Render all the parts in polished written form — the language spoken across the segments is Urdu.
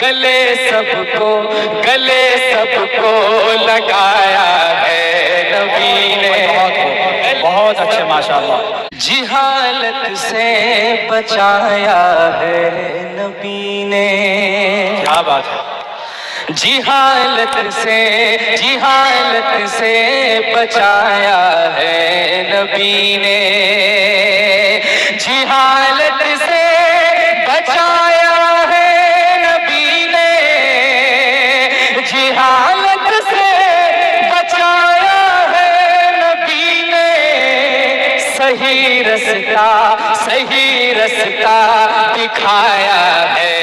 گلے سب کو لگایا ہے نبی نے. بہت اچھے ماشاءاللہ. جہالت سے بچایا ہے نبی نے. کیا بات ہے. جہالت سے بچایا ہے نبی نے. جہالت سے بچایا ہے نبی نے. جہالت سے بچایا ہے نبی نے. صحیح رستہ دکھایا ہے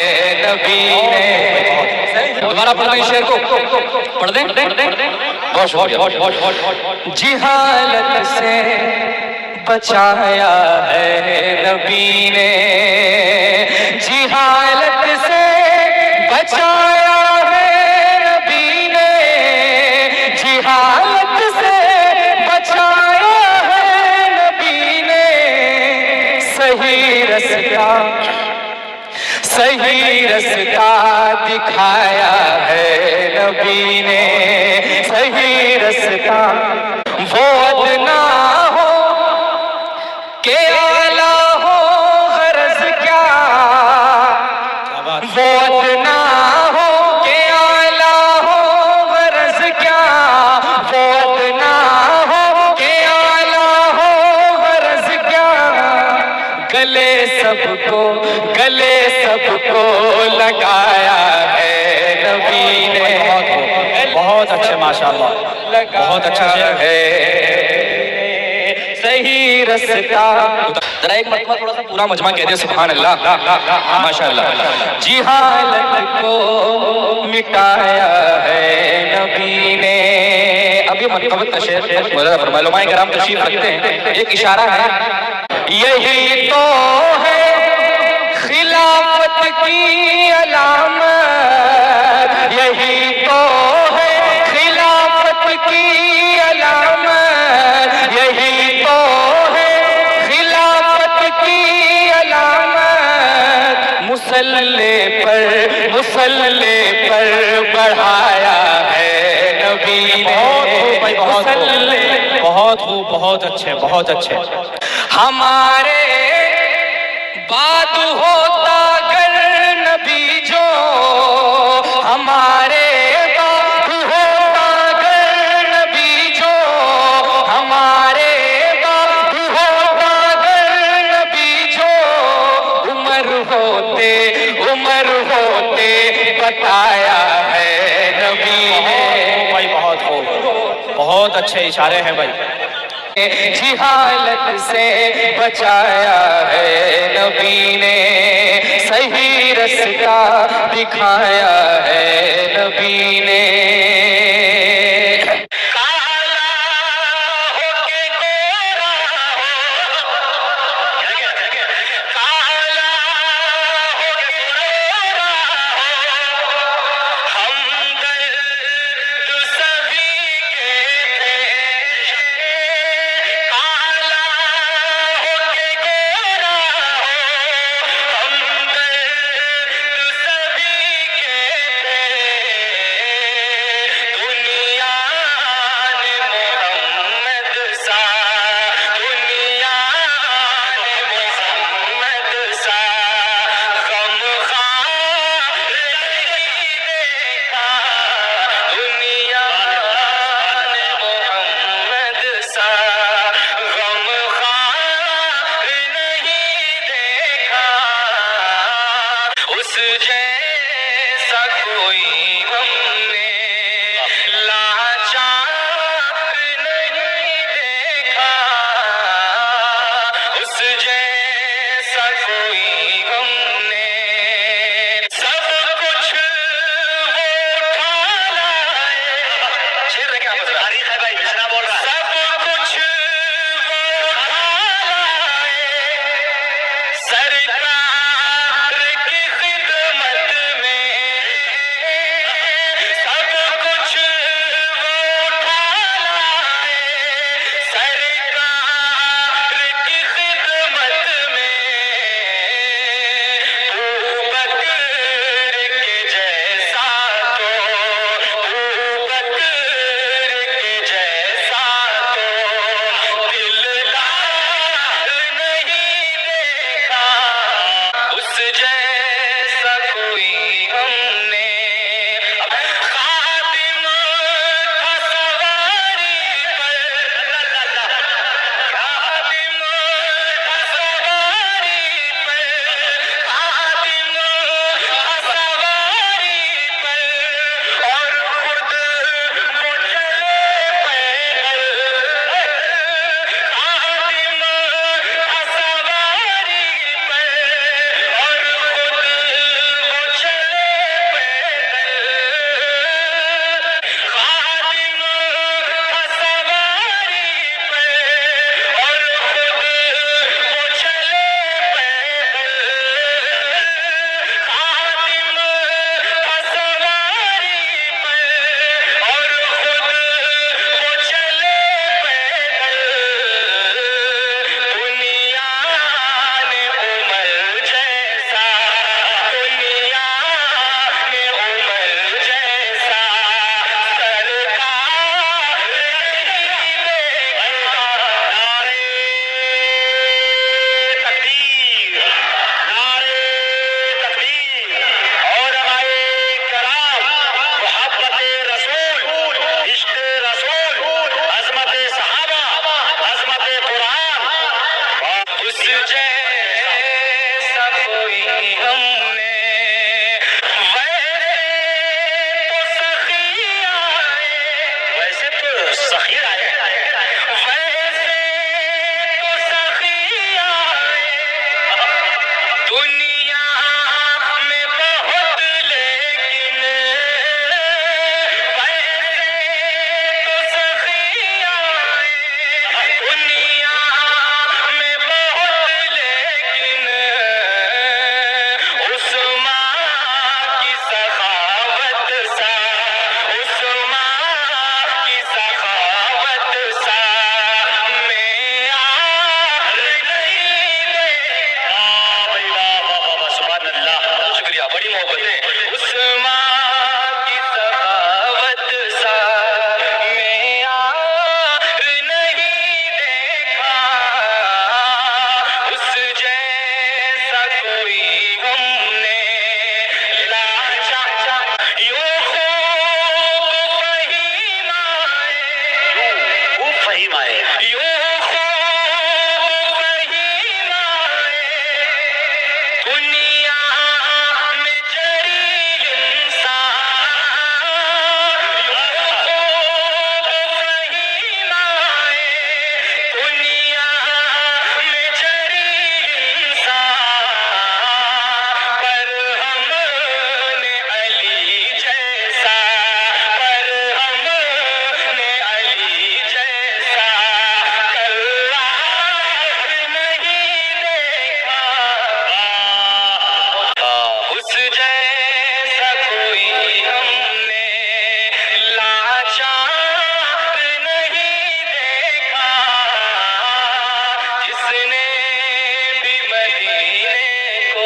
نبی نے. دوبارہ پڑھ دیں شعر کو. پڑھ دیں. بہت شکریہ. جہالت سے بچایا ہے نبی نے. جہالت سے بچایا ہے نبی نے. جہالت سے بچایا ہے نبی نے. صحیح رستہ دکھایا ہے نبی نے. صحیح رستہ. وہ ادنا ہو کہ اعلیٰ ہو غرض کیا. وہ ادنا ہو کہ اعلیٰ ہو غرض کیا. وہ ادنا ہو کہ اعلیٰ ہو غرض کیا. گلے سب کو لگایا ہے نبی نے. بہت اچھے ماشاءاللہ. بہت اچھا شعر ہے. صحیح رستہ. ذرا ایک مرتبہ تھوڑا سا پورا مجمع کہہ دیں سبحان اللہ. ماشاءاللہ. جہالت کو مٹایا ہے نبی نے. اب یہ منقبت کا شعر علماء کرام تشریف رکھتے ہیں. ایک اشارہ ہے. یہی تو ہے خلافت کی علامت. یہی تو ہے خلافت کی علامت. یہی تو ہے خلافت کی علامت. مسلح پر بڑھایا ہے نبی نے. بہت خوب. بہت اچھے. بہت اچھے. ہمارے بعد ہوتا گر نبی جو. ہمارے بعد ہوتا گر نبی جو. ہمارے بعد ہوتا گر نبی جو. عمر ہوتے بتایا ہے نبی نے. بھائی بہت خوب. بہت اچھے اشارے ہیں بھائی. جہالت سے بچایا ہے نبی نے. صحیح رستہ دکھایا ہے نبی نے. سرکار کی خدمت میں سب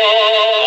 کو